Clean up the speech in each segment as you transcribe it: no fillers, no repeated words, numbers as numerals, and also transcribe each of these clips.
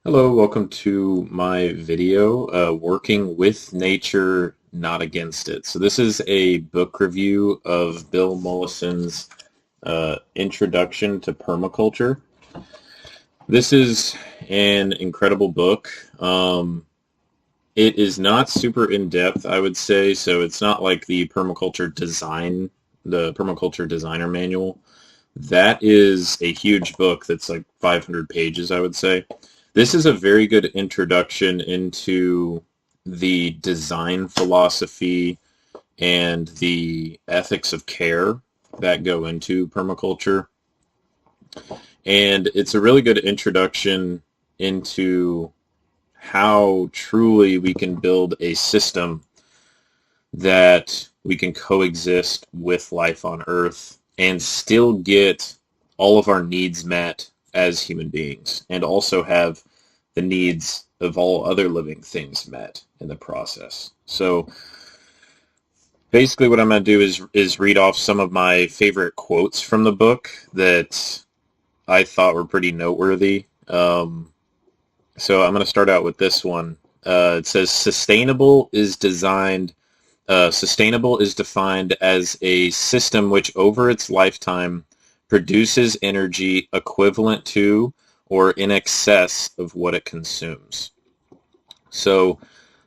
Hello, welcome to my video, Working with Nature, Not Against It. So this is a book review of Bill Mollison's Introduction to Permaculture. This is an incredible book. It is not super in-depth, I would say, so it's not like the Permaculture Designer Manual. That is a huge book that's like 500 pages, I would say. This is a very good introduction into the design philosophy and the ethics of care that go into permaculture. And it's a really good introduction into how truly we can build a system that we can coexist with life on Earth and still get all of our needs met as human beings, and also have the needs of all other living things met in the process. So basically what I'm going to do is read off some of my favorite quotes from the book that I thought were pretty noteworthy. So I'm going to start out with this one. It says, sustainable is defined as a system which over its lifetime produces energy equivalent to or in excess of what it consumes. So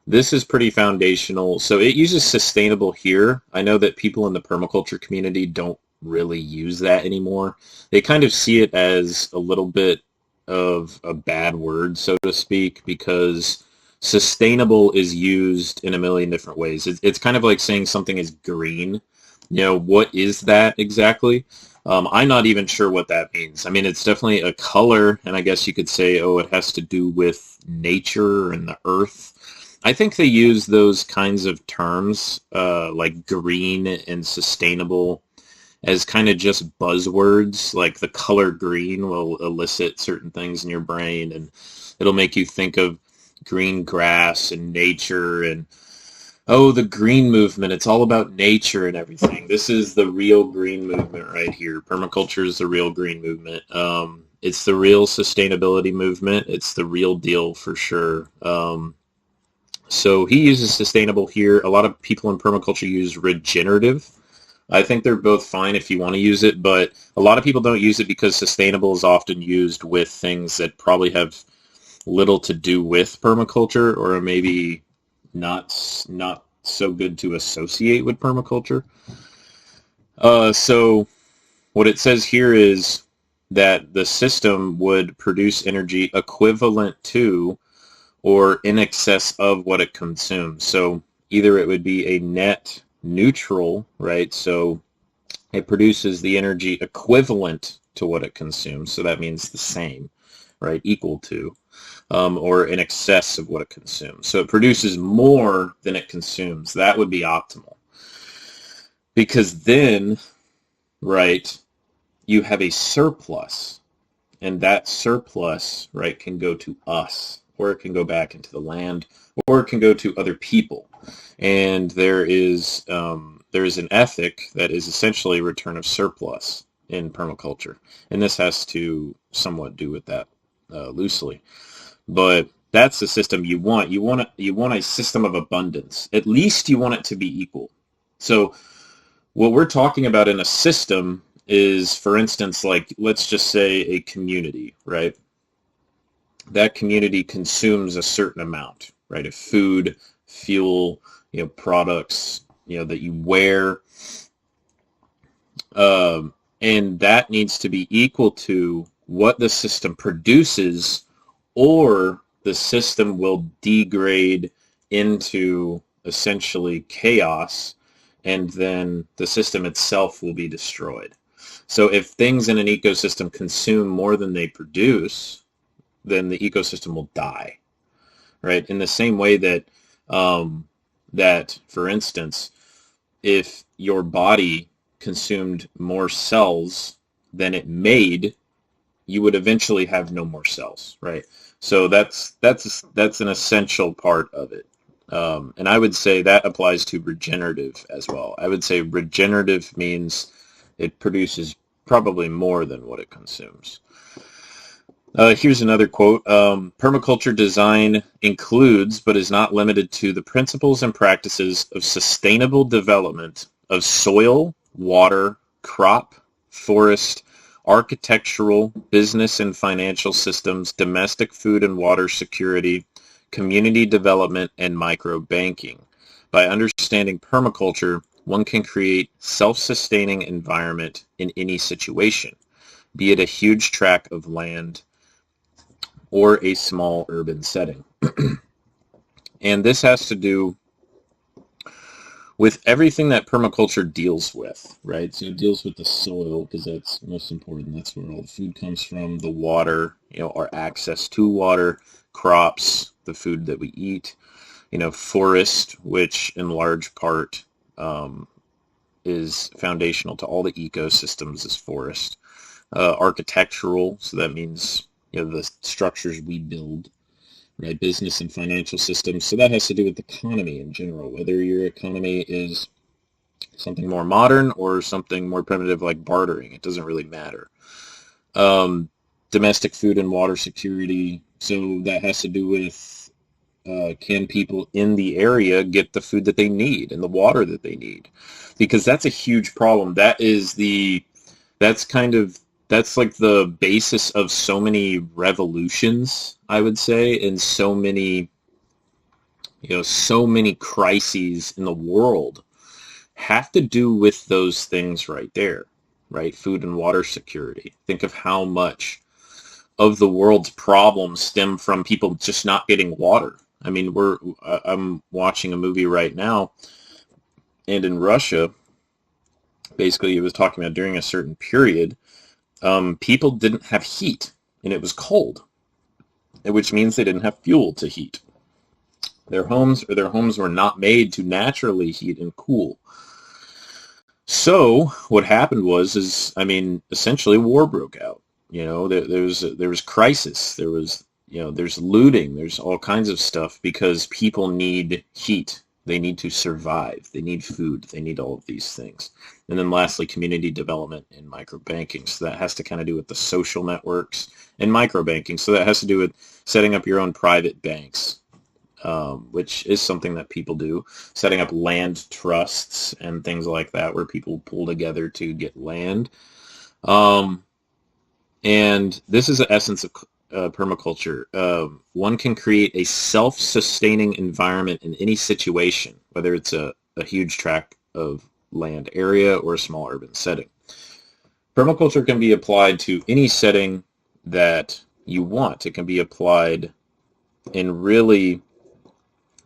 this is pretty foundational. So it uses sustainable here. I know that people in the permaculture community don't really use that anymore. They kind of see it as a little bit of a bad word, so to speak, because sustainable is used in a million different ways. It's kind of like saying something is green. You know, what is that exactly? I'm not even sure what that means. I mean, it's definitely a color, and I guess you could say, oh, it has to do with nature and the earth. I think they use those kinds of terms, like green and sustainable, as kind of just buzzwords. Like the color green will elicit certain things in your brain, and it'll make you think of green grass and nature and, oh, the green movement, it's all about nature and everything. This is the real green movement right here. Permaculture is the real green movement. It's the real sustainability movement. It's the real deal for sure. So he uses sustainable here. A lot of people in permaculture use regenerative. I think they're both fine if you want to use it, but a lot of people don't use it because sustainable is often used with things that probably have little to do with permaculture, or maybe not so good to associate with permaculture. So what it says here is that the system would produce energy equivalent to or in excess of what it consumes. So either it would be a net neutral, right? So it produces the energy equivalent to what it consumes. So that means the same, right? Equal to. Or in excess of what it consumes. So it produces more than it consumes. That would be optimal. Because then, right, you have a surplus. And that surplus, right, can go to us, or it can go back into the land, or it can go to other people. And there is an ethic that is essentially return of surplus in permaculture. And this has to somewhat do with that loosely. But that's the system you want. You want a system of abundance. At least you want it to be equal. So what we're talking about in a system is, for instance, like, let's just say a community, right? That community consumes a certain amount, right, of food, fuel, products, that you wear. And that needs to be equal to what the system produces, or the system will degrade into essentially chaos, and then the system itself will be destroyed. So if things in an ecosystem consume more than they produce, then the ecosystem will die, right? In the same way that, for instance, if your body consumed more cells than it made, you would eventually have no more cells, right? So that's an essential part of it. And I would say that applies to regenerative as well. I would say regenerative means it produces probably more than what it consumes. Here's another quote. Permaculture design includes, but is not limited to, the principles and practices of sustainable development of soil, water, crop, forest, architectural, business and financial systems, domestic food and water security, community development, and microbanking. By understanding permaculture, one can create self-sustaining environment in any situation, be it a huge tract of land or a small urban setting. And this has to do with everything that permaculture deals with, right? So it deals with the soil, because that's most important. That's where all the food comes from, the water, our access to water, crops, the food that we eat, forest, which in large part is foundational to all the ecosystems, is forest. Architectural, so that means the structures we build, right? Business and financial systems, so that has to do with the economy in general, whether your economy is something more modern or something more primitive like bartering. It doesn't really matter. Domestic food and water security, so that has to do with can people in the area get the food that they need and the water that they need, because that's a huge problem. That's like the basis of so many revolutions, I would say, and so many crises in the world have to do with those things right there, right? Food and water security. Think of how much of the world's problems stem from people just not getting water. I mean, I'm watching a movie right now, and in Russia, basically it was talking about during a certain period, people didn't have heat, and it was cold, which means they didn't have fuel to heat their homes, or their homes were not made to naturally heat and cool. So what happened was, essentially war broke out. There was crisis. There's looting. There's all kinds of stuff, because people need heat. They need to survive. They need food. They need all of these things. And then lastly, community development and microbanking. So that has to kind of do with the social networks, and microbanking. So that has to do with setting up your own private banks, which is something that people do. Setting up land trusts and things like that, where people pull together to get land. And this is the essence of permaculture. One can create a self-sustaining environment in any situation, whether it's a huge tract of land area or a small urban setting. Permaculture can be applied to any setting that you want. It can be applied in really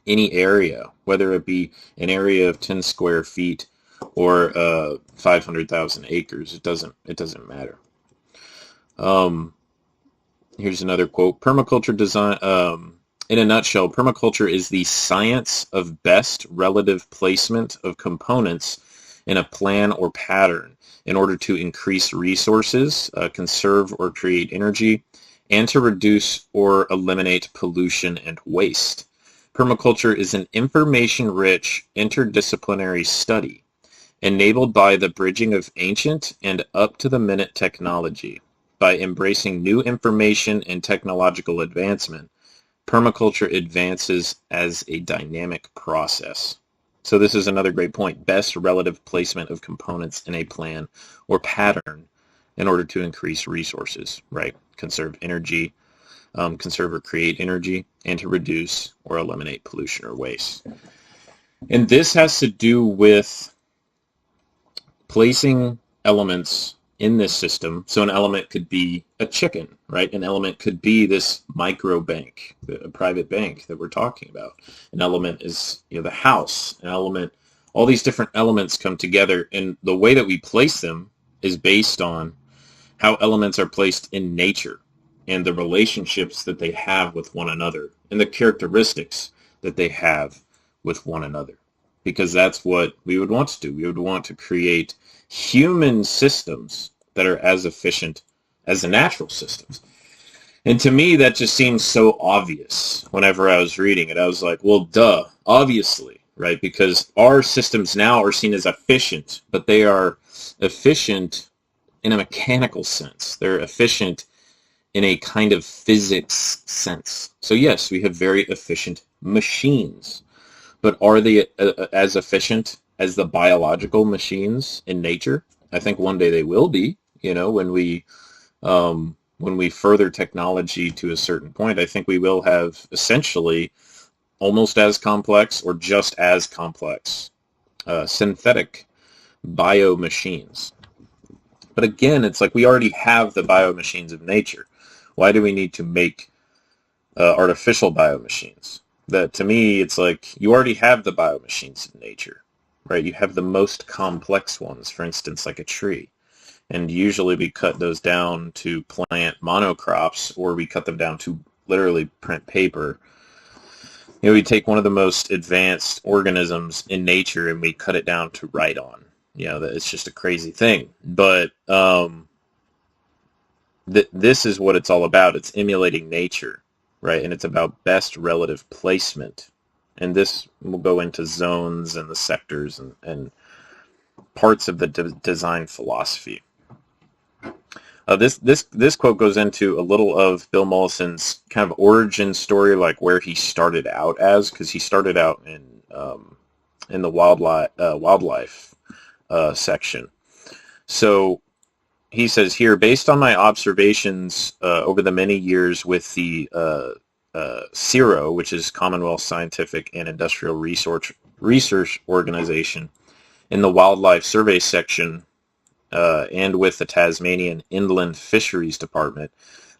any area, whether it be an area of 10 square feet or 500,000 acres. It doesn't matter. Here's another quote. Permaculture design, in a nutshell, permaculture is the science of best relative placement of components in a plan or pattern in order to increase resources, conserve or create energy, and to reduce or eliminate pollution and waste. Permaculture is an information-rich, interdisciplinary study enabled by the bridging of ancient and up-to-the-minute technology. By embracing new information and technological advancement, permaculture advances as a dynamic process. So this is another great point. Best relative placement of components in a plan or pattern in order to increase resources, right? Conserve energy, conserve or create energy, and to reduce or eliminate pollution or waste. And this has to do with placing elements in this system. So an element could be a chicken, right? An element could be this micro bank, a private bank that we're talking about. An element is, the house. An element, all these different elements come together, and the way that we place them is based on how elements are placed in nature and the relationships that they have with one another and the characteristics that they have with one another. Because that's what we would want to do. We would want to create human systems that are as efficient as the natural systems. And to me, that just seems so obvious whenever I was reading it. I was like, well, duh, obviously, right? Because our systems now are seen as efficient, but they are efficient in a mechanical sense. They're efficient in a kind of physics sense. So yes, we have very efficient machines, but are they as efficient as the biological machines in nature? I think one day they will be, when we further technology to a certain point. I think we will have essentially almost as complex or just as complex synthetic bio-machines. But again, it's like we already have the bio-machines of nature. Why do we need to make artificial bio-machines? That, to me, it's like you already have the bio-machines of nature, right? You have the most complex ones, for instance, like a tree. And usually we cut those down to plant monocrops, or we cut them down to literally print paper. We take one of the most advanced organisms in nature and we cut it down to write on. It's just a crazy thing. But this is what it's all about. It's emulating nature, right? And it's about best relative placement. And this will go into zones and the sectors and parts of the design philosophy. This quote goes into a little of Bill Mollison's kind of origin story, like where he started out as, because he started out in the wildlife section. So he says here, based on my observations over the many years with the CIRO, which is Commonwealth Scientific and Industrial Research Organization, in the Wildlife Survey section, and with the Tasmanian Inland Fisheries Department,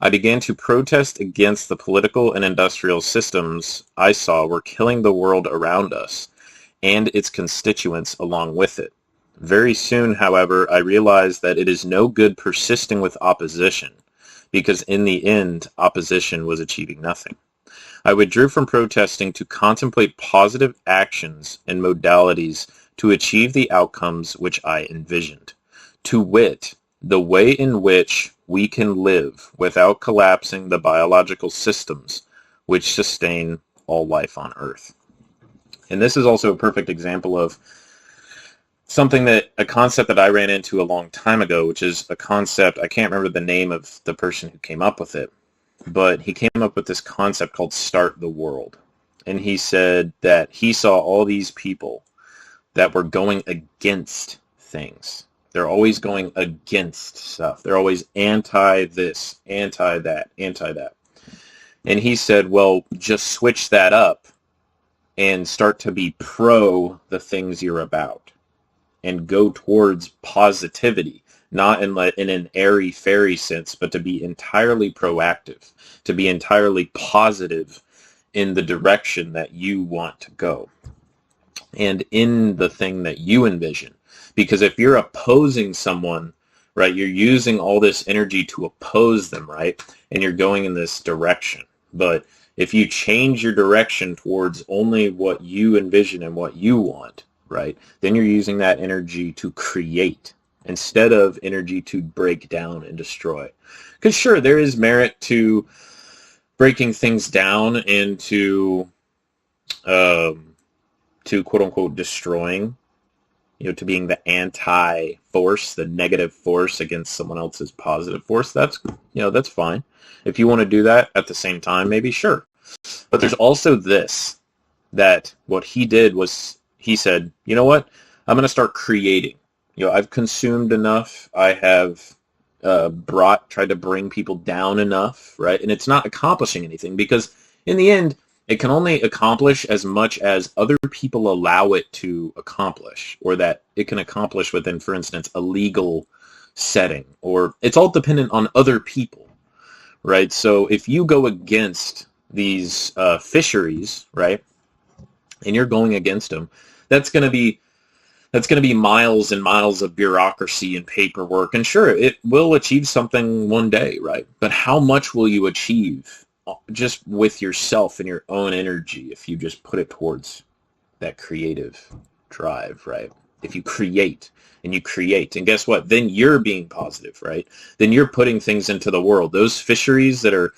I began to protest against the political and industrial systems I saw were killing the world around us and its constituents along with it. Very soon, however, I realized that it is no good persisting with opposition, because in the end, opposition was achieving nothing. I withdrew from protesting to contemplate positive actions and modalities to achieve the outcomes which I envisioned. To wit, the way in which we can live without collapsing the biological systems which sustain all life on Earth. And this is also a perfect example of a concept that I ran into a long time ago, which is a concept, I can't remember the name of the person who came up with it, but he came up with this concept called Start the World. And he said that he saw all these people that were going against things. They're always going against stuff. They're always anti this, anti that, anti that. And he said, well, just switch that up and start to be pro the things you're about and go towards positivity, not in an airy-fairy sense, but to be entirely proactive, to be entirely positive in the direction that you want to go and in the thing that you envision. Because if you're opposing someone, right, you're using all this energy to oppose them, right, and you're going in this direction. But if you change your direction towards only what you envision and what you want, right, then you're using that energy to create instead of energy to break down and destroy. Because sure, there is merit to breaking things down and to quote-unquote destroying, to being the anti-force, the negative force against someone else's positive force. That's fine. If you want to do that at the same time, maybe, sure. But there's also this, that what he did was, he said, you know what, I'm going to start creating. I've consumed enough. I have tried to bring people down enough, right? And it's not accomplishing anything, because in the end, it can only accomplish as much as other people allow it to accomplish, or that it can accomplish within, for instance, a legal setting, or it's all dependent on other people, right? So if you go against these fisheries, right, and you're going against them, that's going to be miles and miles of bureaucracy and paperwork. And sure, it will achieve something one day, right? But how much will you achieve just with yourself and your own energy if you just put it towards that creative drive, right? If you create, and guess what? Then you're being positive, right? Then you're putting things into the world. Those fisheries that are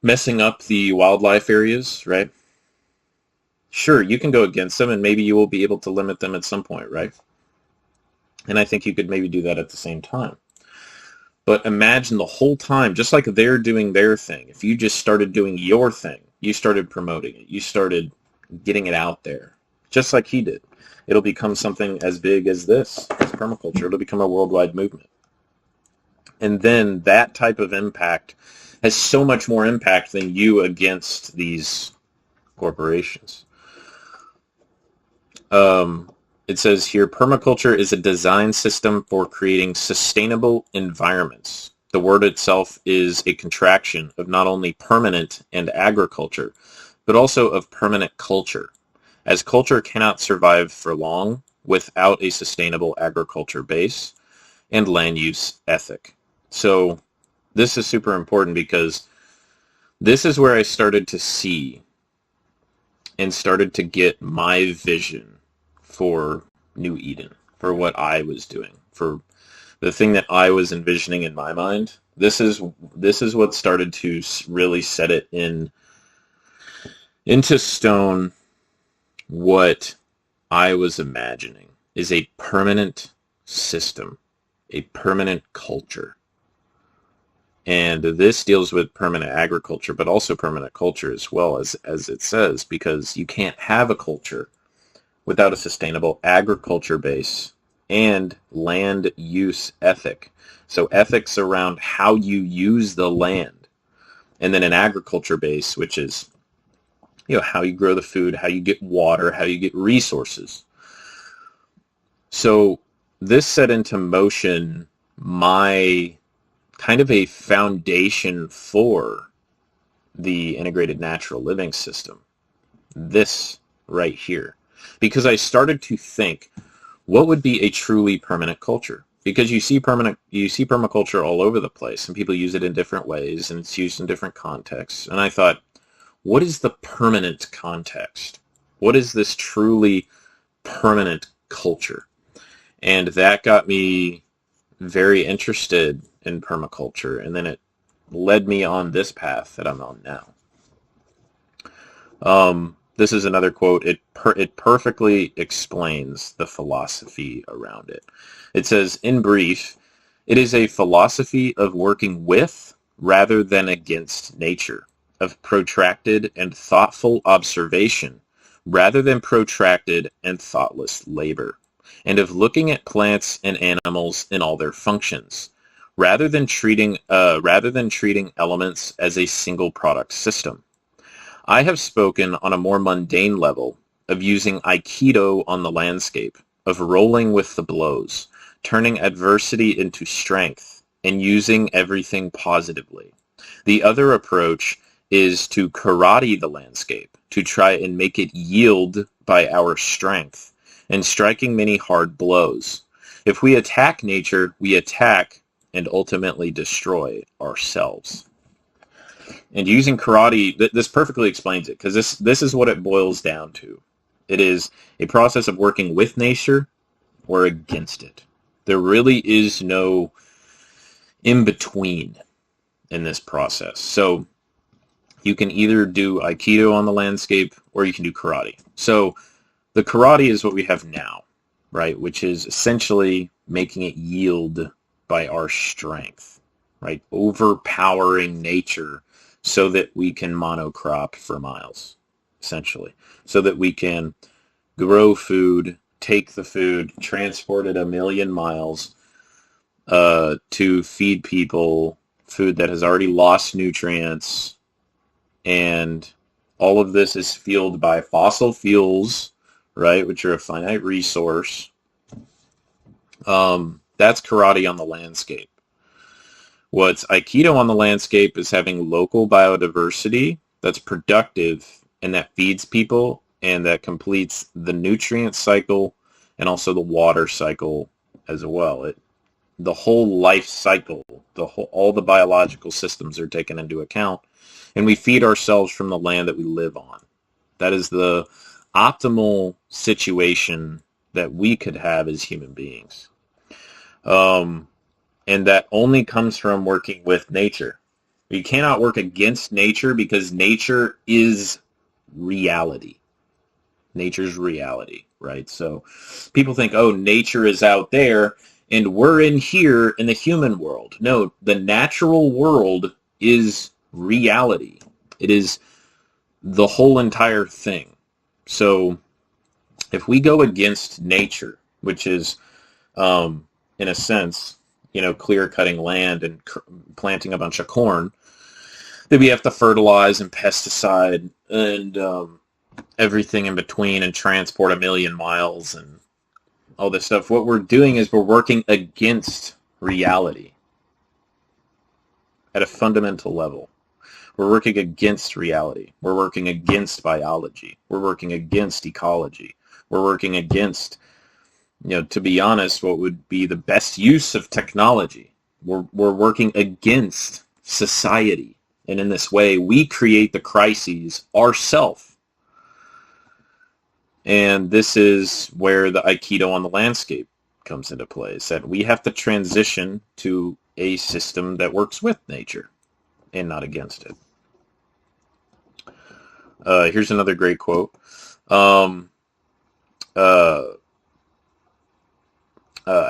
messing up the wildlife areas, right? Sure, you can go against them, and maybe you will be able to limit them at some point, right? And I think you could maybe do that at the same time. But imagine the whole time, just like they're doing their thing, if you just started doing your thing, you started promoting it, you started getting it out there, just like he did. It'll become something as big as this, as permaculture. It'll become a worldwide movement. And then that type of impact has so much more impact than you against these corporations. It says here, permaculture is a design system for creating sustainable environments. The word itself is a contraction of not only permanent and agriculture, but also of permanent culture, as culture cannot survive for long without a sustainable agriculture base and land use ethic. So this is super important because this is where I started to see and started to get my vision for New Eden, for what I was doing, for the thing that I was envisioning in my mind. This is what started to really set it into stone. What I was imagining is a permanent system, a permanent culture. And this deals with permanent agriculture, but also permanent culture as well, as it says, because you can't have a culture without a sustainable agriculture base and land use ethic. So ethics around how you use the land, and then an agriculture base, which is, how you grow the food, how you get water, how you get resources. So this set into motion my kind of a foundation for the integrated natural living system. This right here. Because I started to think, what would be a truly permanent culture? Because you see permaculture all over the place, and people use it in different ways, and it's used in different contexts. And I thought, what is the permanent context? What is this truly permanent culture? And that got me very interested in permaculture, and then it led me on this path that I'm on now. This is another quote. It perfectly explains the philosophy around it. It says, in brief, it is a philosophy of working with rather than against nature, of protracted and thoughtful observation rather than protracted and thoughtless labor, and of looking at plants and animals in all their functions, rather than treating elements as a single product system. I have spoken on a more mundane level of using Aikido on the landscape, of rolling with the blows, turning adversity into strength, and using everything positively. The other approach is to karate the landscape, to try and make it yield by our strength, and striking many hard blows. If we attack nature, we attack and ultimately destroy ourselves. And using karate, this perfectly explains it, because this is what it boils down to. It is a process of working with nature or against it. There really is no in-between in this process. So you can either do Aikido on the landscape or you can do karate. So the karate is what we have now, right? Which is essentially making it yield by our strength, right? Overpowering nature so that we can monocrop for miles, essentially. So that we can grow food, take the food, transport it 1,000,000 miles to feed people food that has already lost nutrients. And all of this is fueled by fossil fuels, right, which are a finite resource. That's karate on the landscape. What's Aikido on the landscape is having local biodiversity that's productive and that feeds people and that completes the nutrient cycle and also the water cycle as well. The whole life cycle, all the biological systems are taken into account, and we feed ourselves from the land that we live on. That is the optimal situation that we could have as human beings. And that only comes from working with nature. You cannot work against nature because nature is reality. Nature's reality, right? So people think, oh, nature is out there and we're in here in the human world. No, the natural world is reality. It is the whole entire thing. So if we go against nature, which is, in a sense, clear-cutting land and planting a bunch of corn, then we have to fertilize and pesticide and everything in between and transport 1,000,000 miles and all this stuff. What we're doing is we're working against reality at a fundamental level. We're working against reality. We're working against biology. We're working against ecology. We're working against, to be honest, what would be the best use of technology. We're working against society. And in this way, we create the crises ourselves. And this is where the Aikido on the landscape comes into play. Is that we have to transition to a system that works with nature and not against it. Here's another great quote. I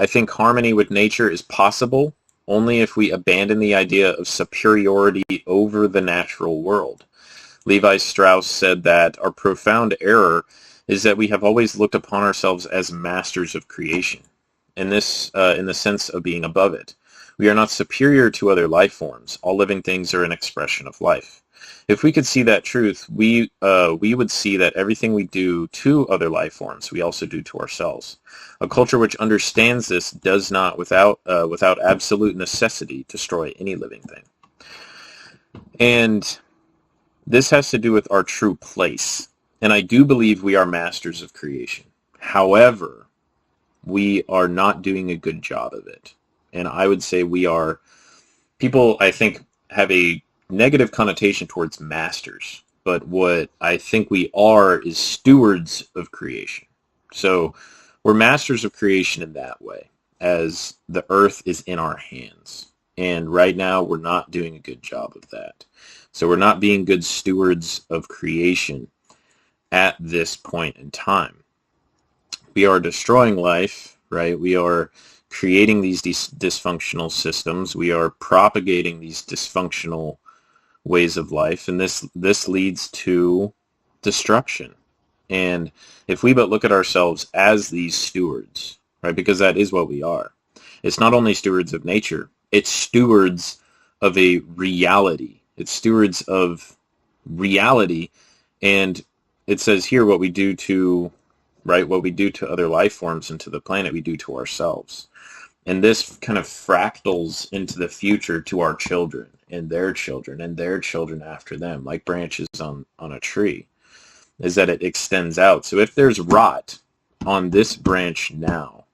think harmony with nature is possible only if we abandon the idea of superiority over the natural world. Levi Strauss said that our profound error is that we have always looked upon ourselves as masters of creation, and this in the sense of being above it. We are not superior to other life forms. All living things are an expression of life. If we could see that truth, we would see that everything we do to other life forms, we also do to ourselves. A culture which understands this does not, without absolute necessity, destroy any living thing. And this has to do with our true place. And I do believe we are masters of creation. However, we are not doing a good job of it. And I would say people, I think, have a negative connotation towards masters. But what I think we are is stewards of creation. So we're masters of creation in that way, as the earth is in our hands. And right now, we're not doing a good job of that. So we're not being good stewards of creation at this point in time. We are destroying life, right? We are creating these dysfunctional systems. We are propagating these dysfunctional ways of life, and this leads to destruction. And if we but look at ourselves as these stewards, right, because that is what we are. It's not only stewards of nature, it's stewards of a reality. It's stewards of reality, and it says here what we do to other life forms and to the planet, we do to ourselves. And this kind of fractals into the future to our children and their children and their children after them, like branches on a tree, is that it extends out. So if there's rot on this branch now,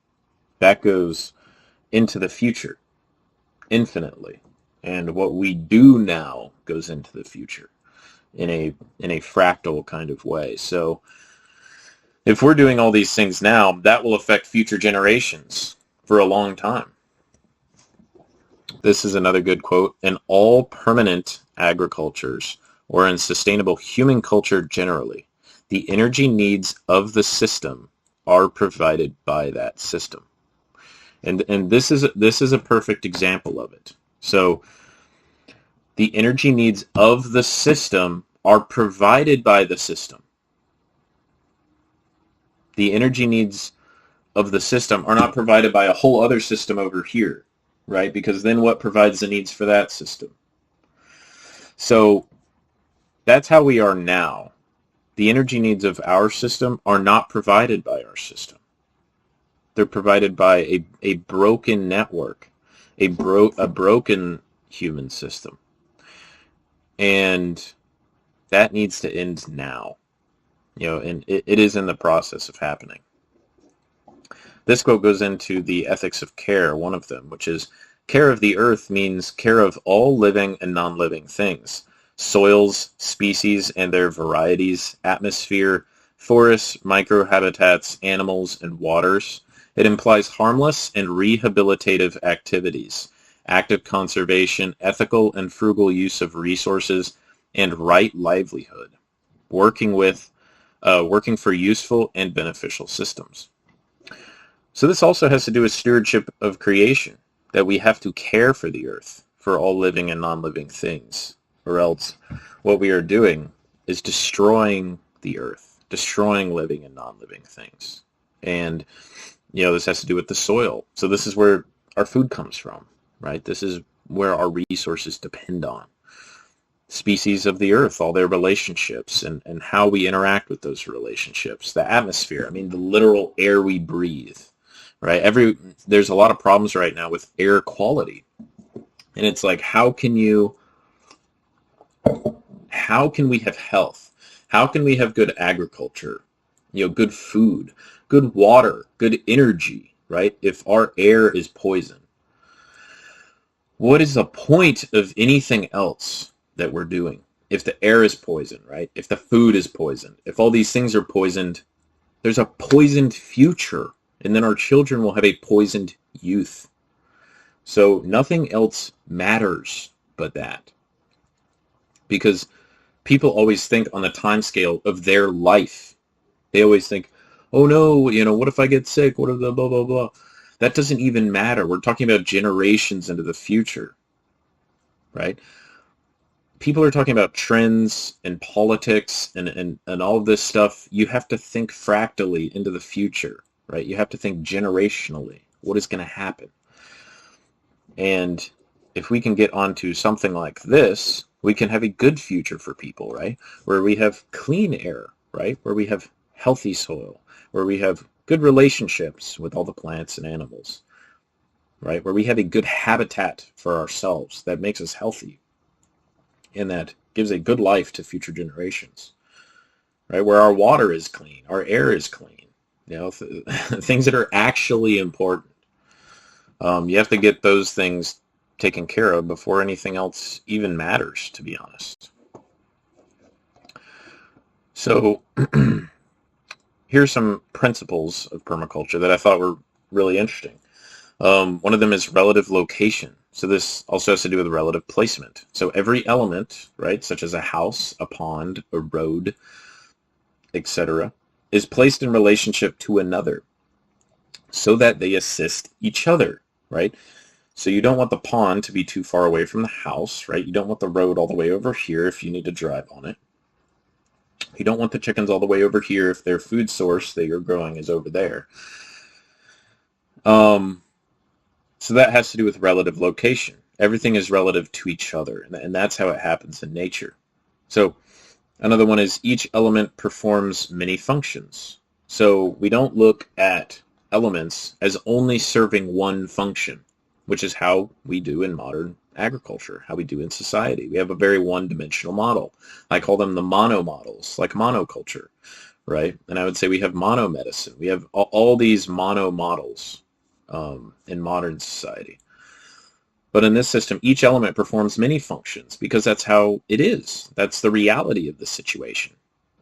that goes into the future infinitely. And what we do now goes into the future in a fractal kind of way. So if we're doing all these things now, that will affect future generations for a long time. This is another good quote. In all permanent agricultures, or in sustainable human culture generally, the energy needs of the system are provided by that system. And this is a perfect example of it. So the energy needs of the system are provided by the system. The energy needs of the system are not provided by a whole other system over here, right? Because then what provides the needs for that system? So that's how we are now. The energy needs of our system are not provided by our system. They're provided by a broken network, a broken human system. And that needs to end now. And it is in the process of happening. This quote goes into the ethics of care, one of them, which is, care of the earth means care of all living and non-living things, soils, species and their varieties, atmosphere, forests, microhabitats, animals, and waters. It implies harmless and rehabilitative activities, active conservation, ethical and frugal use of resources, and right livelihood, working for useful and beneficial systems. So this also has to do with stewardship of creation, that we have to care for the earth, for all living and non-living things, or else what we are doing is destroying the earth, destroying living and non-living things. And, this has to do with the soil. So this is where our food comes from, right? This is where our resources depend on. Species of the earth, all their relationships, and how we interact with those relationships, the atmosphere, the literal air we breathe, right? There's a lot of problems right now with air quality. And it's like, how can we have health? How can we have good agriculture, good food, good water, good energy, right? If our air is poison, what is the point of anything else that we're doing? If the air is poisoned, right? If the food is poisoned, if all these things are poisoned, there's a poisoned future, and then our children will have a poisoned youth. So nothing else matters but that. Because people always think on the time scale of their life. They always think, oh no, what if I get sick? What if the blah, blah, blah? That doesn't even matter. We're talking about generations into the future, right? People are talking about trends and politics and all of this stuff. You have to think fractally into the future, right? You have to think generationally. What is going to happen? And if we can get onto something like this, we can have a good future for people, right? Where we have clean air, right? Where we have healthy soil, where we have good relationships with all the plants and animals, right? Where we have a good habitat for ourselves that makes us healthy and that gives a good life to future generations, right? Where our water is clean, our air is clean, things that are actually important. You have to get those things taken care of before anything else even matters, to be honest. So here's some principles of permaculture that I thought were really interesting. One of them is relative location. So this also has to do with relative placement. So every element, right, such as a house, a pond, a road, etc., is placed in relationship to another so that they assist each other, right? So you don't want the pond to be too far away from the house, right? You don't want the road all the way over here if you need to drive on it. You don't want the chickens all the way over here if their food source that you're growing is over there. So that has to do with relative location. Everything is relative to each other, and that's how it happens in nature. So another one is each element performs many functions. So we don't look at elements as only serving one function, which is how we do in modern agriculture, how we do in society. We have a very one-dimensional model. I call them the mono models, like monoculture, right? And I would say we have monomedicine. We have all these mono models in modern society. But in this system, each element performs many functions because that's how it is. That's the reality of the situation.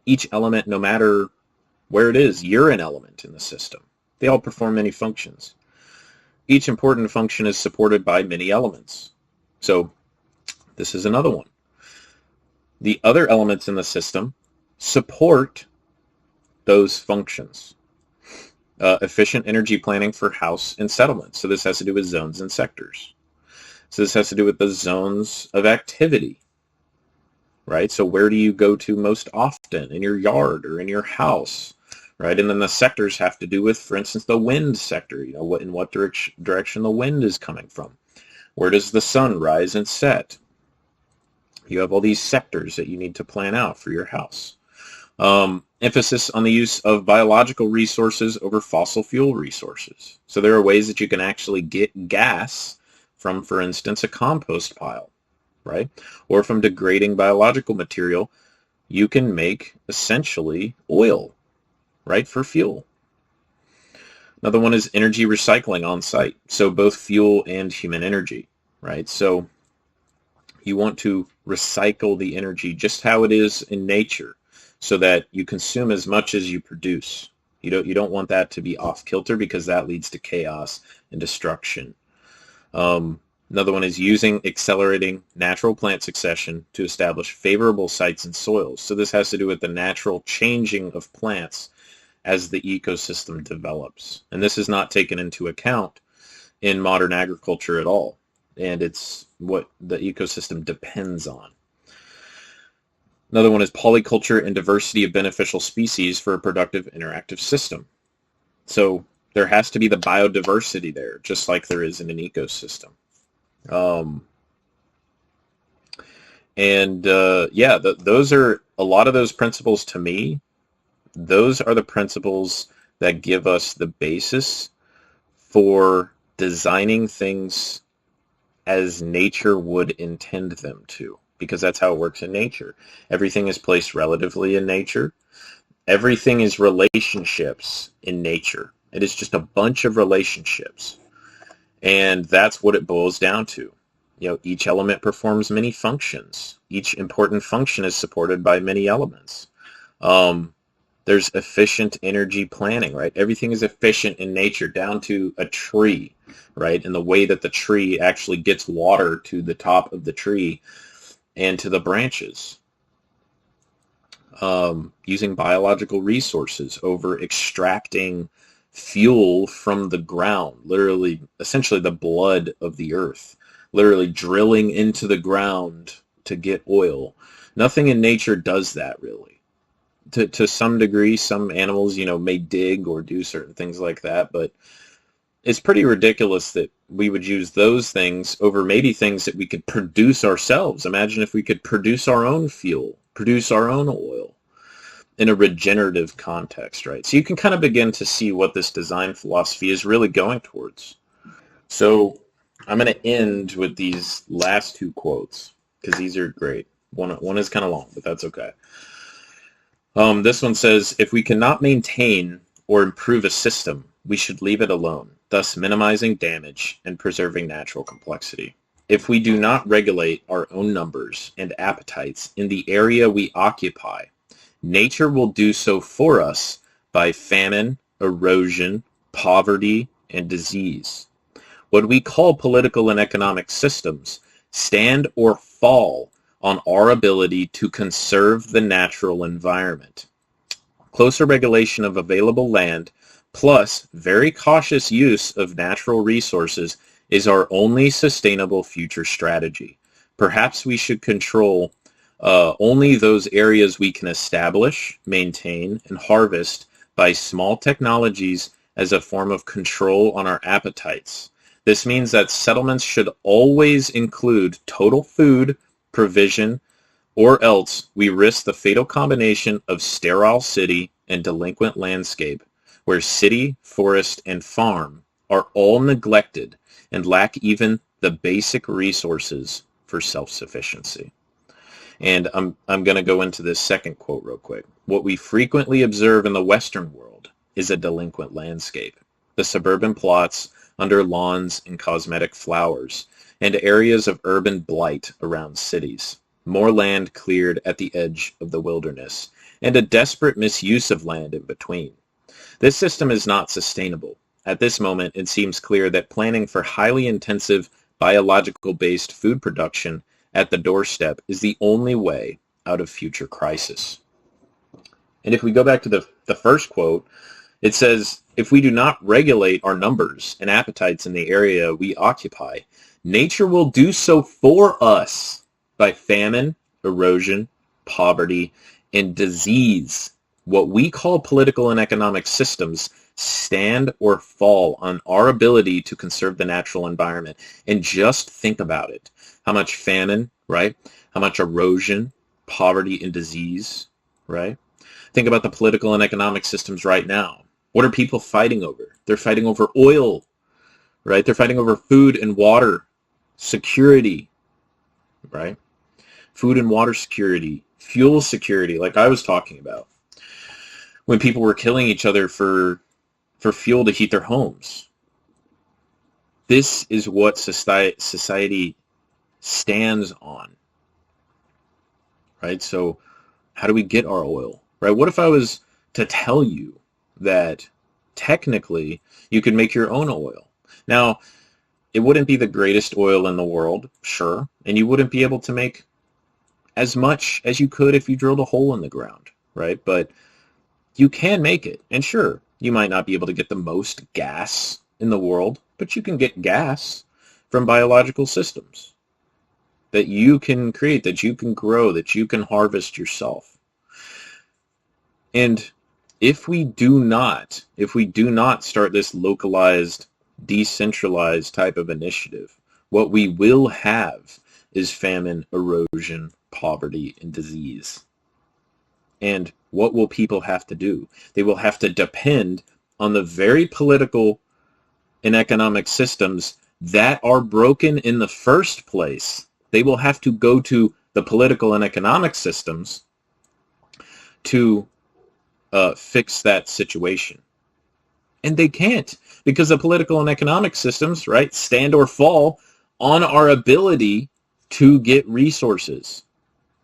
Each element, no matter where it is, you're an element in the system. They all perform many functions. Each important function is supported by many elements. So this is another one. The other elements in the system support those functions. Efficient energy planning for house and settlement. So this has to do with zones and sectors. So this has to do with the zones of activity, right? So where do you go to most often? In your yard or in your house, right? And then the sectors have to do with, for instance, the wind sector, in what direction the wind is coming from. Where does the sun rise and set? You have all these sectors that you need to plan out for your house. Emphasis on the use of biological resources over fossil fuel resources. So there are ways that you can actually get gas from, for instance, a compost pile, right? Or from degrading biological material, you can make essentially oil, right, for fuel. Another one is energy recycling on site. So both fuel and human energy, right? So you want to recycle the energy just how it is in nature so that you consume as much as you produce. You don't want that to be off kilter because that leads to chaos and destruction. Another one is accelerating natural plant succession to establish favorable sites and soils. So this has to do with the natural changing of plants as the ecosystem develops. And this is not taken into account in modern agriculture at all. And it's what the ecosystem depends on. Another one is polyculture and diversity of beneficial species for a productive interactive system. So there has to be the biodiversity there, just like there is in an ecosystem. Those are a lot of those principles to me. Those are the principles that give us the basis for designing things as nature intend them to, because that's how it works in nature. Everything is placed relatively in nature. Everything is relationships in nature. It is just a bunch of relationships. And that's what it boils down to. Each element performs many functions. Each important function is supported by many elements. There's efficient energy planning, right? Everything is efficient in nature, down to a tree, right? And the way that the tree actually gets water to the top of the tree and to the branches. Using biological resources over extracting fuel from the ground, literally, essentially the blood of the earth, literally drilling into the ground to get oil. Nothing in nature does that, really. To some degree, some animals, may dig or do certain things like that, but it's pretty ridiculous that we would use those things over maybe things that we could produce ourselves. Imagine if we could produce our own fuel, produce our own oil in a regenerative context, right? So you can kind of begin to see what this design philosophy is really going towards. So I'm going to end with these last two quotes because these are great. One is kind of long, but that's okay. This one says, if we cannot maintain or improve a system, we should leave it alone, thus minimizing damage and preserving natural complexity. If we do not regulate our own numbers and appetites in the area we occupy, nature will do so for us by famine, erosion, poverty, and disease. What we call political and economic systems stand or fall on our ability to conserve the natural environment. Closer regulation of available land plus very cautious use of natural resources is our only sustainable future strategy. Perhaps we should control only those areas we can establish, maintain, and harvest by small technologies as a form of control on our appetites. This means that settlements should always include total food provision, or else we risk the fatal combination of sterile city and delinquent landscape, where city, forest, and farm are all neglected and lack even the basic resources for self-sufficiency. And I'm going to go into this second quote real quick. What we frequently observe in the Western world is a delinquent landscape. The suburban plots under lawns and cosmetic flowers, and areas of urban blight around cities, more land cleared at the edge of the wilderness, and a desperate misuse of land in between. This system is not sustainable. At this moment, it seems clear that planning for highly intensive biological-based food production at the doorstep is the only way out of future crisis. And if we go back to the first quote, it says, if we do not regulate our numbers and appetites in the area we occupy, nature will do so for us by famine, erosion, poverty, and disease. What we call political and economic systems stand or fall on our ability to conserve the natural environment. And just think about it. How much famine, right? How much erosion, poverty, and disease, right? Think about the political and economic systems right now. What are people fighting over? They're fighting over oil, right? They're fighting over food and water security, right? Food and water security, fuel security, like I was talking about. When people were killing each other for fuel to heat their homes. This is what society stands on, right? So how do we get our oil, right? What if I was to tell you that technically you could make your own oil? Now, it wouldn't be the greatest oil in the world, sure, and you wouldn't be able to make as much as you could if you drilled a hole in the ground, right? But you can make it. And sure, you might not be able to get the most gas in the world, but you can get gas from biological systems that you can create, that you can grow, that you can harvest yourself. And if we do not start this localized, decentralized type of initiative, what we will have is famine, erosion, poverty, and disease. And what will people have to do? They will have to depend on the very political and economic systems that are broken in the first place. They will have to go to the political and economic systems to fix that situation. And they can't, because the political and economic systems, right, stand or fall on our ability to get resources,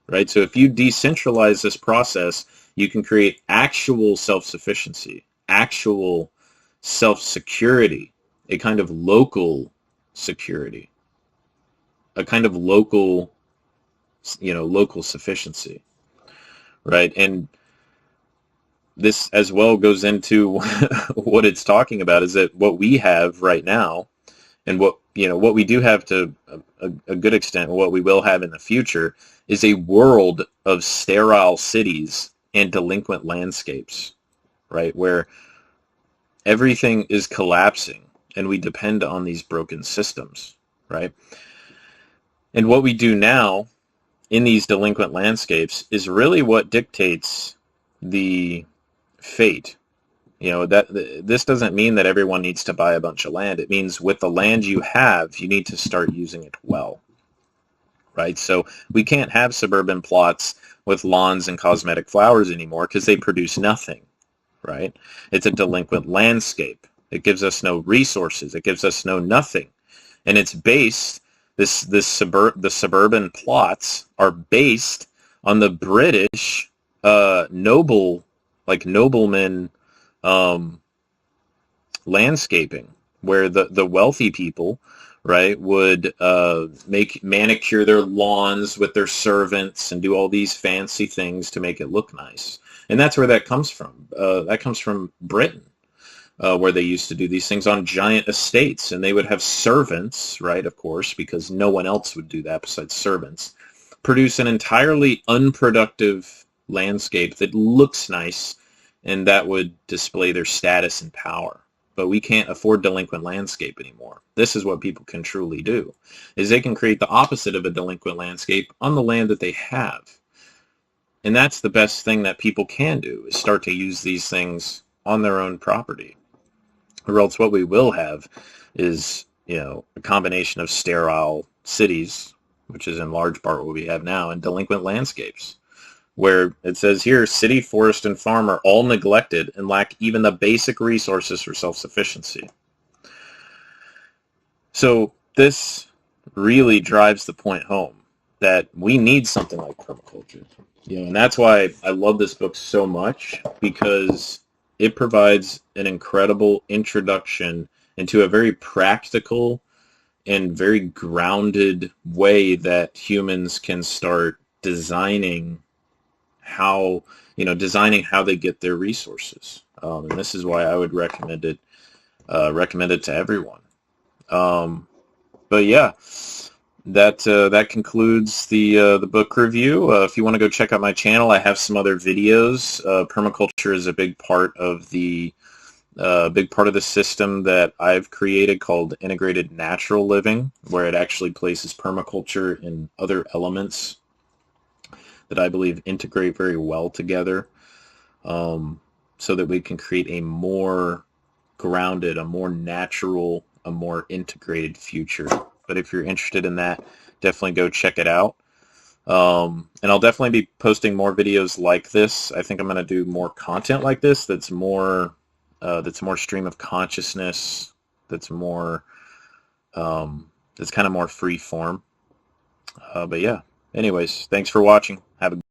right? So if you decentralize this process, you can create actual self-sufficiency, actual self-security, a kind of local security, a kind of local, local sufficiency, right? And this as well goes into what it's talking about, is that what we have right now, and what we do have to a good extent, what we will have in the future, is a world of sterile cities and delinquent landscapes, right? Where everything is collapsing and we depend on these broken systems, right? And what we do now in these delinquent landscapes is really what dictates the fate. That this doesn't mean that everyone needs to buy a bunch of land. It means with the land you have, you need to start using it well, right? So we can't have suburban plots with lawns and cosmetic flowers anymore because they produce nothing, right? It's a delinquent landscape. It gives us no resources. It gives us no nothing. And it's based, the suburban plots are based on the British noblemen landscaping, where the wealthy people, right, would manicure their lawns with their servants and do all these fancy things to make it look nice. And that's where that comes from. That comes from Britain, where they used to do these things on giant estates, and they would have servants, right, of course, because no one else would do that besides servants, produce an entirely unproductive landscape that looks nice, and that would display their status and power. But we can't afford delinquent landscape anymore. This is what people can truly do, is they can create the opposite of a delinquent landscape on the land that they have. And that's the best thing that people can do, is start to use these things on their own property. Or else what we will have is, a combination of sterile cities, which is in large part what we have now, and delinquent landscapes, where it says here, city, forest, and farm are all neglected and lack even the basic resources for self-sufficiency. So this really drives the point home that we need something like permaculture. And that's why I love this book so much, because it provides an incredible introduction into a very practical and very grounded way that humans can start designing how they get their resources. And this is why I would recommend it to everyone. But yeah, that concludes the book review. If you want to go check out my channel, I have some other videos. Permaculture is a big part of the system that I've created, called integrated natural living, where it actually places permaculture and other elements that I believe integrate very well together, so that we can create a more grounded, a more natural, a more integrated future. But if you're interested in that, definitely go check it out. And I'll definitely be posting more videos like this. I think I'm going to do more content like this that's more stream of consciousness, that's kind of more free form. But yeah, anyways, thanks for watching. Have a